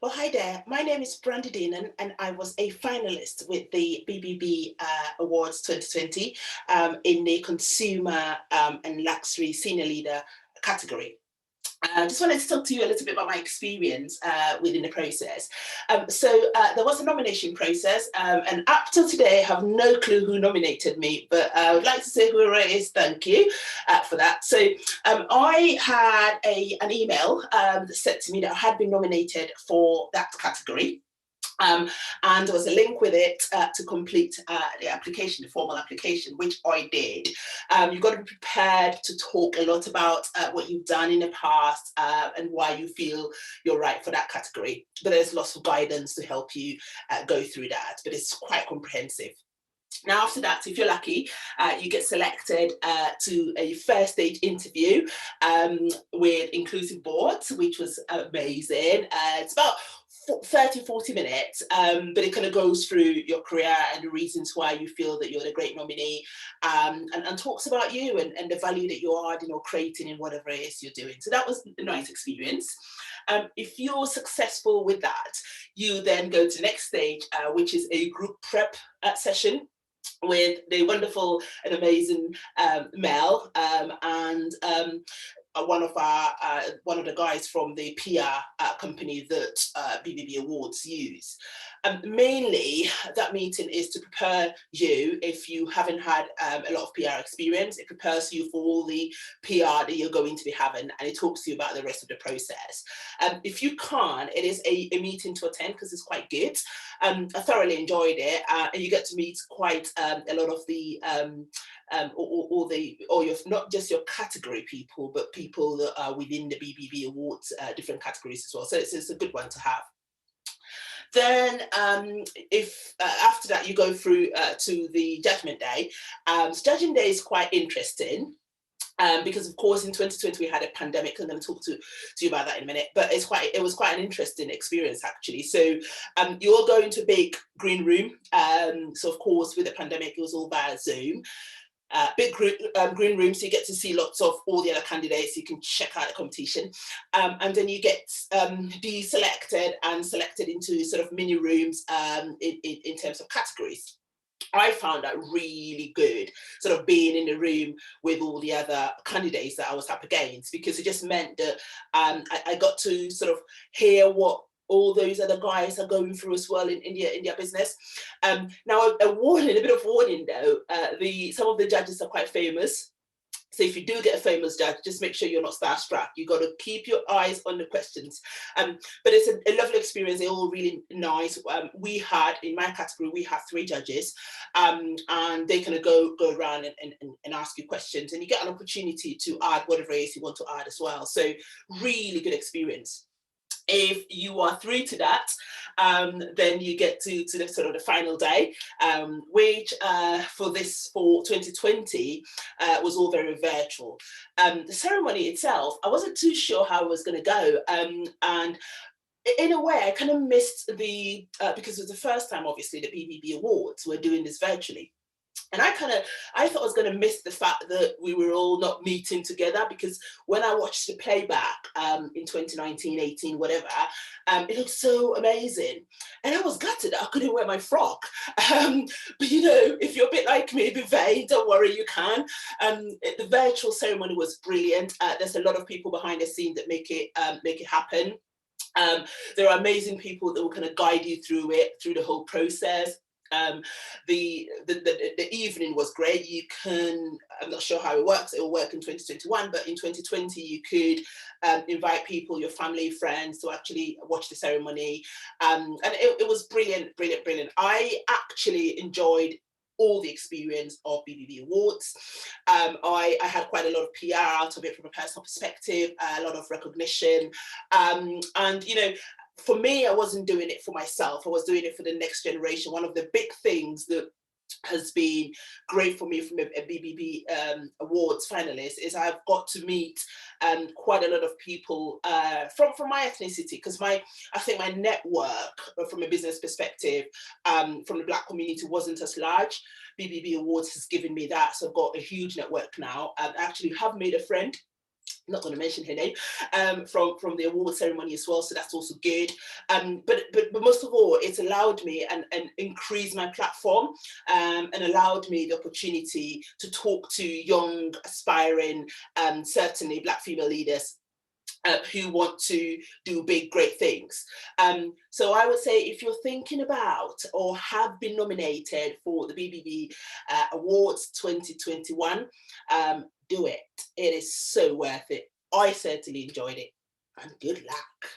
Well, hi there. My name is Brandy Deanan, and I was a finalist with the BBB Awards 2020 in the Consumer and Luxury Senior Leader category. I just wanted to talk to you a little bit about my experience within the process. There was a nomination process, and up till today, I have no clue who nominated me, but I would like to say whoever it is, thank you for that. I had an email that said to me that I had been nominated for that category. And there was a link with it to complete the application, the formal application, which I did. You've got to be prepared to talk a lot about what you've done in the past and why you feel you're right for that category. But there's lots of guidance to help you go through that, but it's quite comprehensive. Now, after that, if you're lucky, you get selected to a first stage interview with inclusive boards, which was amazing. It's about 30-40 minutes, but it kind of goes through your career and the reasons why you feel that you're the great nominee, and talks about you and the value that you're adding or creating in whatever it is you're doing. So that was a nice experience. If you're successful with that, you then go to the next stage, which is a group prep session with the wonderful and amazing Mel and one of the guys from the PR company that BBB Awards use. Mainly, that meeting is to prepare you if you haven't had a lot of PR experience. It prepares you for all the PR that you're going to be having, and it talks to you about the rest of the process. If you can't, it is a meeting to attend because it's quite good. I thoroughly enjoyed it, and you get to meet quite a lot of the not just your category people, but people that are within the BBB Awards different categories as well. So it's a good one to have. Then if after that you go through to the judgment day, judging day is quite interesting. Because of course in 2020 we had a pandemic. I'm going to talk to you about that in a minute, but it was quite an interesting experience actually. So you're going to a big green room. So of course with the pandemic it was all via Zoom. Big green room, so you get to see lots of all the other candidates. You can check out the competition, and then you get deselected and selected into sort of mini rooms in terms of categories. I found that really good, sort of being in the room with all the other candidates that I was up against, because it just meant that I got to sort of hear what all those other guys are going through as well in their business. Now, a bit of warning though, some of the judges are quite famous. So if you do get a famous judge, just make sure you're not starstruck. You got to keep your eyes on the questions. But it's a lovely experience. They're all really nice. We had, in my category, we had 3 judges, and they kind of go around and ask you questions, and you get an opportunity to add whatever it is you want to add as well. So really good experience. If you are through to that, then you get to the sort of the final day, which for 2020 was all very virtual. The ceremony itself, I wasn't too sure how it was going to go, and in a way I kind of missed because it was the first time obviously the BBB Awards were doing this virtually. And I thought I was going to miss the fact that we were all not meeting together, because when I watched the playback in 2019, 18, whatever, it looked so amazing. And I was gutted that I couldn't wear my frock. But you know, if you're a bit like me, a bit vain, don't worry, you can. The virtual ceremony was brilliant. There's a lot of people behind the scenes that make it happen. There are amazing people that will kind of guide you through the whole process. The evening was great. I'm not sure how it works, it will work in 2021, but in 2020 you could invite people, your family, friends, to actually watch the ceremony, and it was brilliant. I actually enjoyed all the experience of BBB Awards. I had quite a lot of PR out of it from a personal perspective, a lot of recognition, and you know, for me, I wasn't doing it for myself. I was doing it for the next generation. One of the big things that has been great for me from a BBB Awards finalist is I've got to meet quite a lot of people from my ethnicity, because I think my network from a business perspective from the Black community wasn't as large. BBB Awards has given me that, so I've got a huge network now. I actually have made a friend not going to mention her name, from the award ceremony as well, so that's also good. But most of all, it's allowed me and increased my platform, and allowed me the opportunity to talk to young, aspiring, certainly Black female leaders who want to do big, great things. So I would say, if you're thinking about or have been nominated for the BBB Awards 2021, do it. It is so worth it. I certainly enjoyed it, and good luck.